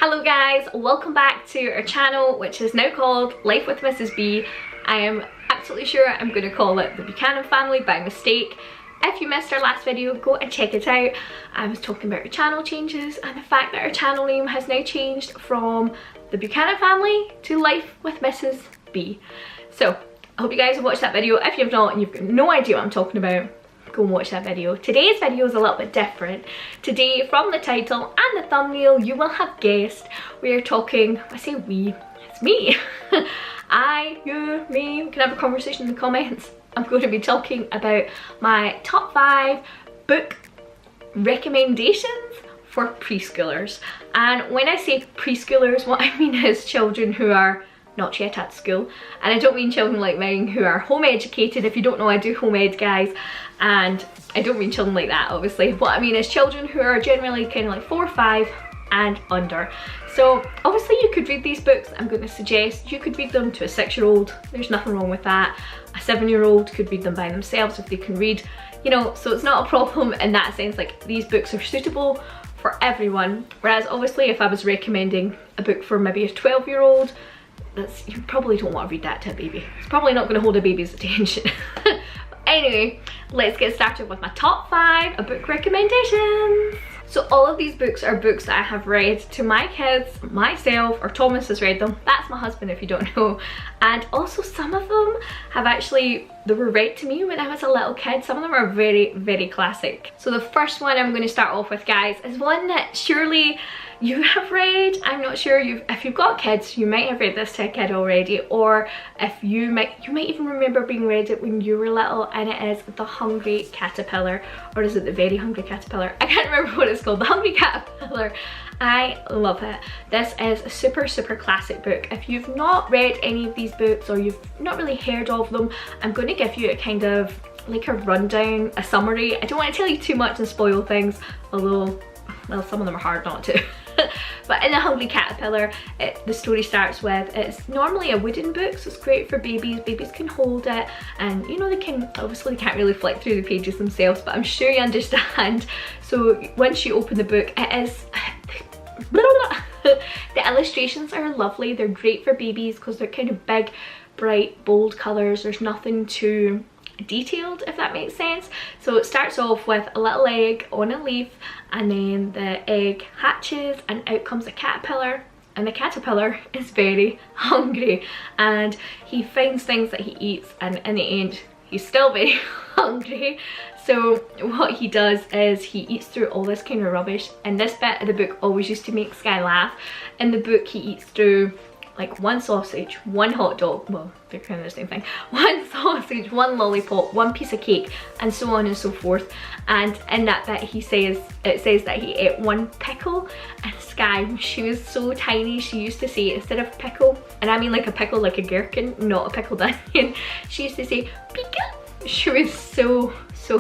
Hello guys, welcome back to our channel, which is now called Life with Mrs. B. I am absolutely sure I'm going to call it the Buchanan Family by mistake. If you missed our last video, go and check it out. I was talking about our channel changes and the fact that our channel name has now changed from the Buchanan Family to Life with Mrs. B. So I hope you guys have watched that video. If you've not and you've got no idea what I'm talking about, go and watch that video. Today's video is a little bit different. Today, from the title and the thumbnail, you will have guessed we are talking, I say we, it's me. I, you, me, we can have a conversation in the comments. I'm going to be talking about my top 5 book recommendations for preschoolers. And when I say preschoolers, what I mean is children who are not yet at school, and I don't mean children like mine who are home educated. If you don't know, I do home ed, guys, and I don't mean children like that, obviously. What I mean is children who are generally kind of like 4 or 5 and under. So obviously you could read these books. I'm going to suggest you could read them to a 6-year-old. There's nothing wrong with that. A 7-year-old could read them by themselves if they can read, you know, so it's not a problem in that sense. Like, these books are suitable for everyone, whereas obviously if I was recommending a book for maybe a 12-year-old, you probably don't want to read that to a baby. It's probably not going to hold a baby's attention. Anyway, let's get started with my top 5 book recommendations. So all of these books are books that I have read to my kids, myself, or Thomas has read them. That's my husband, if you don't know. And also some of them have actually, they were read to me when I was a little kid. Some of them are very, very classic. So the first one I'm going to start off with, guys, is one that surely you have read. I'm not sure, if you've got kids, you might have read this to a kid already, or if you might even remember being read it when you were little, and it is The Hungry Caterpillar, or is it The Very Hungry Caterpillar? I can't remember what it's called. The Hungry Caterpillar. I love it. This is a super, super classic book. If you've not read any of these books, or you've not really heard of them, I'm going to give you a kind of like a rundown, a summary. I don't want to tell you too much and spoil things, although, well, some of them are hard not to. But in The Hungry Caterpillar, the story starts with, it's normally a wooden book, so it's great for babies. Babies can hold it, and you know, they can, obviously they can't really flick through the pages themselves, but I'm sure you understand. So once you open the book, it is the illustrations are lovely. They're great for babies because they're kind of big, bright, bold colours. There's nothing too detailed, if that makes sense. So it starts off with a little egg on a leaf, and then the egg hatches and out comes a caterpillar, and the caterpillar is very hungry and he finds things that he eats, and in the end he's still very hungry. So what he does is he eats through all this kind of rubbish, and this bit of the book always used to make Sky laugh. In the book he eats through like 1 sausage, 1 hot dog, well, they're kind of the same thing, 1 sausage, 1 lollipop, 1 piece of cake, and so on and so forth. And in that bit he says, it says that he ate 1 pickle, and Sky, when she was so tiny, she used to say, instead of pickle, and I mean like a pickle like a gherkin, not a pickled onion, she used to say pickle. She was so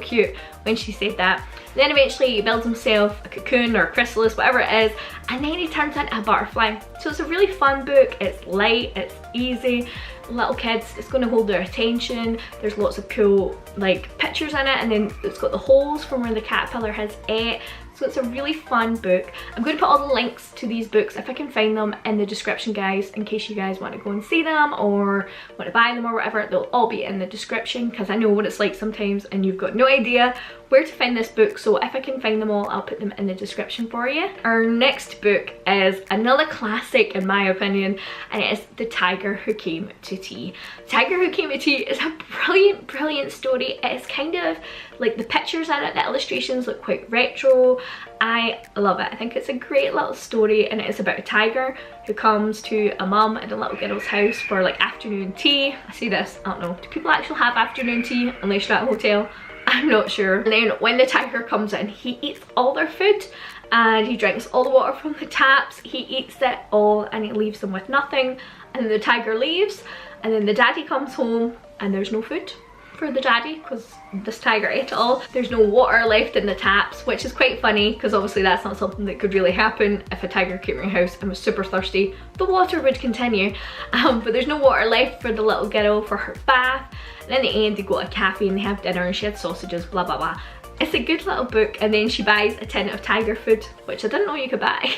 cute when she said that. And then eventually he builds himself a cocoon or a chrysalis, whatever it is, and then he turns into a butterfly. So it's a really fun book. It's light, it's easy. Little kids, it's going to hold their attention. There's lots of cool like pictures in it, and then it's got the holes from where the caterpillar has ate. So it's a really fun book. I'm going to put all the links to these books, if I can find them, in the description, guys, in case you guys want to go and see them or want to buy them or whatever. They'll all be in the description, because I know what it's like sometimes and you've got no idea where to find this book. So if I can find them all, I'll put them in the description for you. Our next book is another classic in my opinion, and it is The Tiger Who Came to Tea. Tiger Who Came to Tea is a brilliant, brilliant story. It's kind of like the pictures in it, the illustrations look quite retro. I love it. I think it's a great little story, and it is about a tiger who comes to a mum and a little girl's house for like afternoon tea. I see this, I don't know, do people actually have afternoon tea unless you're at a hotel? I'm not sure. And then when the tiger comes in, he eats all their food and he drinks all the water from the taps. He eats it all and he leaves them with nothing, and then the tiger leaves, and then the daddy comes home and there's no food for the daddy because this tiger ate it all. There's no water left in the taps, which is quite funny because obviously that's not something that could really happen. If a tiger came to your house and was super thirsty, the water would continue, but there's no water left for the little girl for her bath. And in the end they go to a cafe and they have dinner, and she had sausages, blah blah blah. It's a good little book, and then she buys a tin of tiger food, which I didn't know you could buy,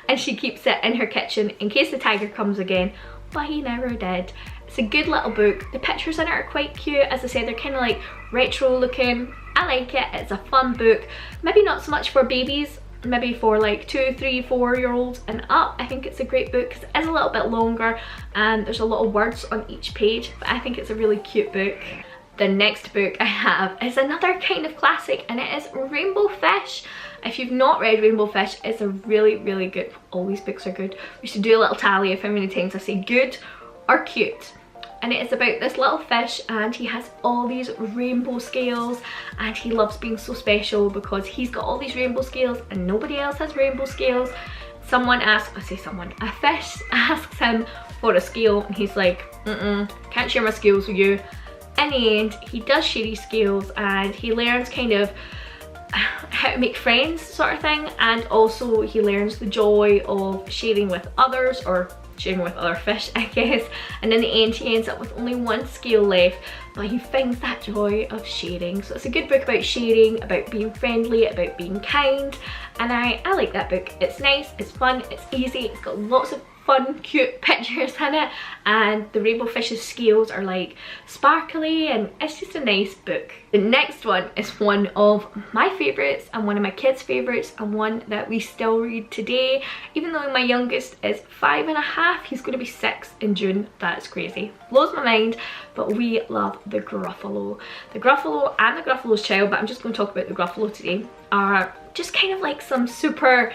and she keeps it in her kitchen in case the tiger comes again, but he never did. It's a good little book. The pictures in it are quite cute. As I said, they're kind of like retro looking. I like it. It's a fun book. Maybe not so much for babies, maybe for like 2, 3, 4-year-olds and up. I think it's a great book because it is a little bit longer and there's a lot of words on each page, but I think it's a really cute book. The next book I have is another kind of classic, and it is Rainbow Fish. If you've not read Rainbow Fish, it's a really, really good, all these books are good. We should do a little tally of how many times I say good or cute. And it is about this little fish, and he has all these rainbow scales, and he loves being so special because he's got all these rainbow scales and nobody else has rainbow scales. A fish asks him for a scale, and he's like, can't share my scales with you. In the end, he does share his scales, and he learns kind of how to make friends sort of thing, and also he learns the joy of sharing with others, or sharing with other fish, I guess. And in the end, he ends up with only one scale left, but he finds that joy of sharing. So it's a good book about sharing, about being friendly, about being kind, and I like that book. It's nice, it's fun, it's easy, it's got lots of fun, cute pictures in it, and the rainbow fish's scales are like sparkly, and it's just a nice book. The next one is one of my favourites and one of my kids' favourites, and one that we still read today. Even though my youngest is 5.5, he's going to be 6 in June. That's crazy. Blows my mind, but we love the Gruffalo. The Gruffalo and the Gruffalo's Child, but I'm just going to talk about the Gruffalo today, are just kind of like some super,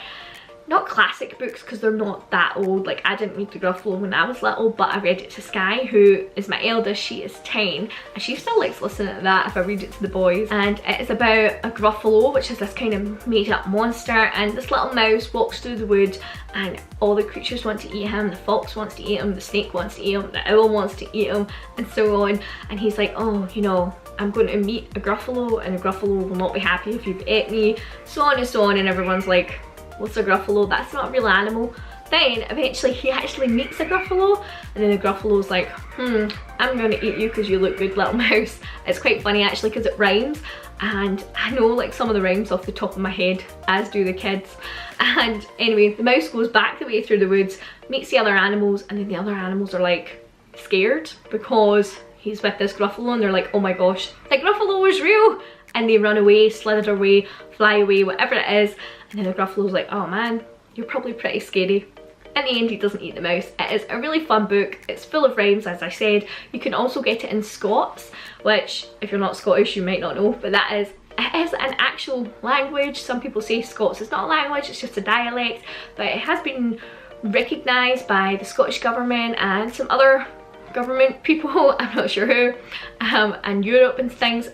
not classic books because they're not that old. Like, I didn't read the Gruffalo when I was little, but I read it to Sky, who is my eldest. She is 10 and she still likes listening to that if I read it to the boys. And it is about a Gruffalo, which is this kind of made up monster, and this little mouse walks through the wood and all the creatures want to eat him. The fox wants to eat him, the snake wants to eat him, the owl wants to eat him, and so on. And he's like, oh, you know, I'm going to meet a Gruffalo, and a Gruffalo will not be happy if you've ate me, so on and so on. And everyone's like, what's a Gruffalo? That's not a real animal. Then eventually he actually meets a Gruffalo, and then the Gruffalo's like, I'm going to eat you because you look good, little mouse. It's quite funny actually because it rhymes, and I know like some of the rhymes off the top of my head, as do the kids. And anyway, the mouse goes back the way through the woods, meets the other animals, and then the other animals are like scared because he's with this Gruffalo, and they're like, oh my gosh, the Gruffalo is real! And they run away, slither away, fly away, whatever it is. And then the Gruffalo's like, oh man, you're probably pretty scary. In the end, he doesn't eat the mouse. It is a really fun book. It's full of rhymes, as I said. You can also get it in Scots, which, if you're not Scottish, you might not know, but it is an actual language. Some people say Scots is not a language, it's just a dialect, but it has been recognised by the Scottish government and some other government people, I'm not sure who, and Europe and things.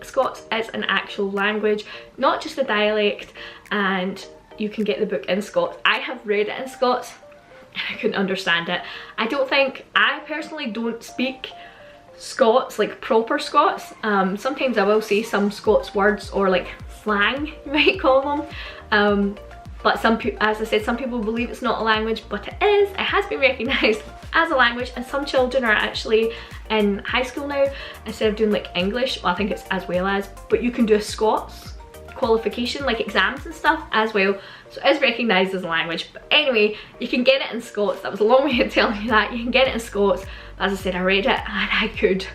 Scots is an actual language, not just a dialect, and you can get the book in Scots. I have read it in Scots and I couldn't understand it. I personally don't speak Scots, like proper Scots. Sometimes I will say some Scots words, or like slang you might call them, but as I said, some people believe it's not a language, but it is. It has been recognised as a language, and some children are actually in high school now, instead of doing like English, well I think it's as well as, but you can do a Scots qualification, like exams and stuff as well, so it is recognised as a language. But anyway, you can get it in Scots. That was a long way of telling you that. You can get it in Scots. As I said, I read it and I could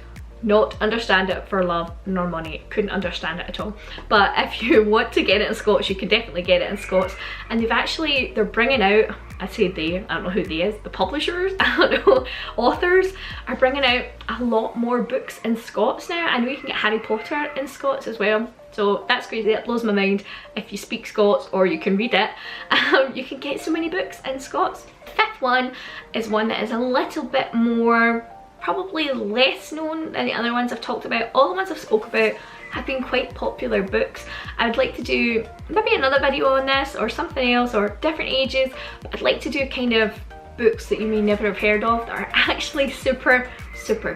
not understand it for love nor money. Couldn't understand it at all. But if you want to get it in Scots, you can definitely get it in Scots. And they're bringing out, I say they, I don't know who they is, the publishers, I don't know, authors are bringing out a lot more books in Scots now. I know you can get Harry Potter in Scots as well, so that's crazy. That blows my mind. If you speak Scots or you can read it, you can get so many books in Scots. The fifth one is one that is a little bit more, probably less known than the other ones I've talked about. All the ones I've spoke about have been quite popular books. I would like to do maybe another video on this or something else, or different ages, but I'd like to do kind of books that you may never have heard of that are actually super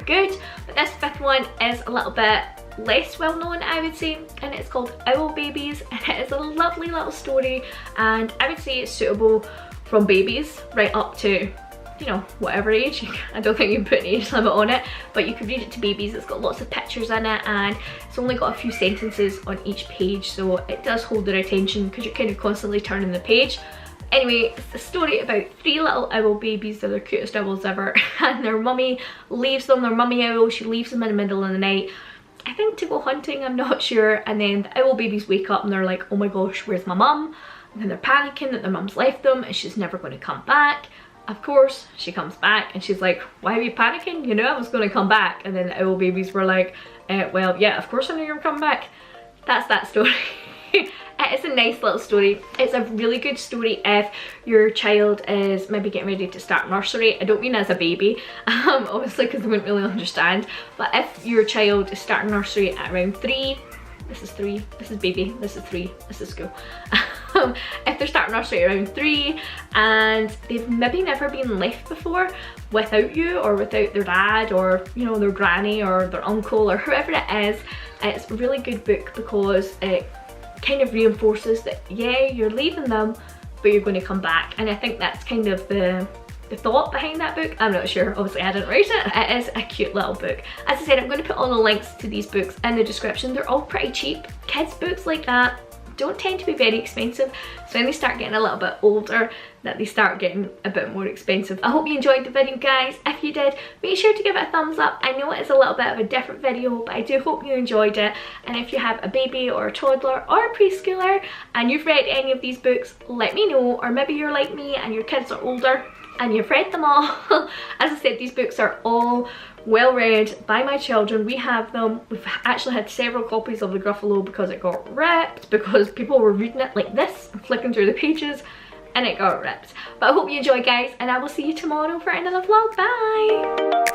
good. But this fifth one is a little bit less well known, I would say, and it's called Owl Babies, and it is a lovely little story, and I would say it's suitable from babies right up to you know, whatever age. I don't think you can put an age limit on it, but you can read it to babies. It's got lots of pictures in it, and it's only got a few sentences on each page, so it does hold their attention because you're kind of constantly turning the page. Anyway, it's a story about 3 little owl babies. They're the cutest owls ever, and their mummy leaves them, their mummy owl, she leaves them in the middle of the night, I think to go hunting, I'm not sure, and then the owl babies wake up and they're like, oh my gosh, where's my mum? And then they're panicking that their mum's left them and she's never going to come back. Of course, she comes back and she's like, why are you panicking? You know I was going to come back. And then the owl babies were like, well, yeah, of course I knew you were coming back. That's that story. It's a nice little story. It's a really good story if your child is maybe getting ready to start nursery. I don't mean as a baby, obviously, because they wouldn't really understand. But if your child is starting nursery at around 3, this is 3, this is baby, this is 3, this is school. If they're starting nursery around 3 and they've maybe never been left before without you or without their dad or, you know, their granny or their uncle or whoever it is, it's a really good book because it kind of reinforces that, yeah, you're leaving them, but you're going to come back. And I think that's kind of the thought behind that book. I'm not sure, obviously I didn't write it. It is a cute little book. As I said, I'm going to put all the links to these books in the description. They're all pretty cheap. Kids books like that don't tend to be very expensive, so when they start getting a little bit older, that they start getting a bit more expensive. I hope you enjoyed the video, guys. If you did, make sure to give it a thumbs up. I know it's a little bit of a different video, but I do hope you enjoyed it. And if you have a baby or a toddler or a preschooler and you've read any of these books, let me know. Or maybe you're like me and your kids are older and you've read them all. As I said, these books are all well read by my children. We have them. We've actually had several copies of the Gruffalo because it got ripped, because people were reading it like this and flicking through the pages and it got ripped. But I hope you enjoy, guys, and I will see you tomorrow for another vlog. Bye!